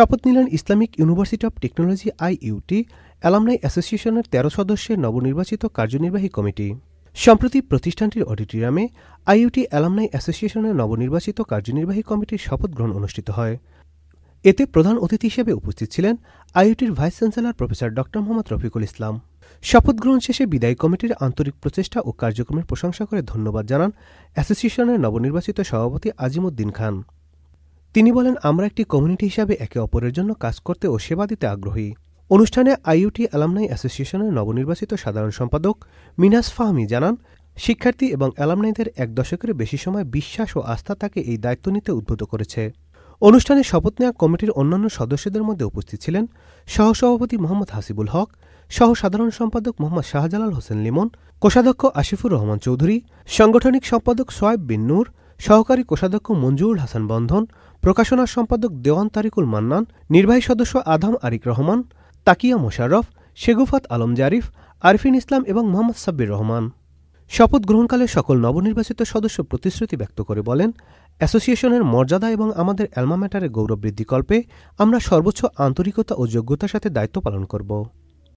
শপথ নিলেন Islamic university of technology IUT alumni অ্যাসোসিয়েশনের ১৩ সদস্যের নবনির্বাচিত কার্যনির্বাহী কমিটি। সম্প্রতি প্রতিষ্ঠানটির অডিটোরিয়ামে আইইউটি অ্যালামনাই অ্যাসোসিয়েশনের নবনির্বাচিত কার্যনির্বাহী কমিটির শপথ গ্রহণ অনুষ্ঠিত হয়। এতে প্রধান অতিথি হিসেবে উপস্থিত ছিলেন আইইউটির ভাইস চ্যান্সেলর প্রফেসর ড মোহাম্মদ রফিকুল ইসলাম। শপথ গ্রহণ শেষে বিদায়ী কমিটির আন্তরিক প্রচেষ্টা ও কার্যক্রমের প্রশংসা করে ধন্যবাদ জানান অ্যাসোসিয়েশনের নবনির্বাচিত সভাপতি আজিমউদ্দিন খান। তিনি বলেন, আমরা একটি কমিউনিটি হিসাবে একে অপরের জন্য কাজ করতে ও সেবা দিতে আগ্রহী। অনুষ্ঠানে আইইউটি অ্যালামনাই অ্যাসোসিয়েশনের নবনির্বাচিত সাধারণ সম্পাদক মিনাস ফাহমি জানান, শিক্ষার্থী এবং অ্যালামনাইদের ১ দশকের বেশি সময় বিশ্বাস ও আস্থা তাকে এই দায়িত্ব নিতে উদ্বুদ্ধ করেছে। অনুষ্ঠানে শপথ নেওয়া কমিটির অন্যান্য সদস্যদের মধ্যে উপস্থিত ছিলেন সহসভাপতি মোহাম্মদ হাসিবুল হক, সহ সাধারণ সম্পাদক মোহাম্মদ শাহজালাল হোসেন লিমন, কোষাধ্যক্ষ আসিফুর রহমান চৌধুরী, সাংগঠনিক সম্পাদক সোয়াইব বিন নূর, সহকারী কোষাধ্যক্ষ মঞ্জুরুল হাসান বন্ধন, প্রকাশনা সম্পাদক দেওয়ান তারিকুল মান্নান, নির্বাহী সদস্য আধাম আরিক রহমান, তাকিয়া মোশাররফ, শেগুফাত আলম জারিফ, আরফিন ইসলাম এবং মোহাম্মদ সাব্বির রহমান। শপথ গ্রহণকালে সকল নবনির্বাচিত সদস্য প্রতিশ্রুতি ব্যক্ত করে বলেন, অ্যাসোসিয়েশনের মর্যাদা এবং আমাদের অ্যালমা ম্যাটারের গৌরব বৃদ্ধিকল্পে আমরা সর্বোচ্চ আন্তরিকতা ও যোগ্যতার সাথে দায়িত্ব পালন করব।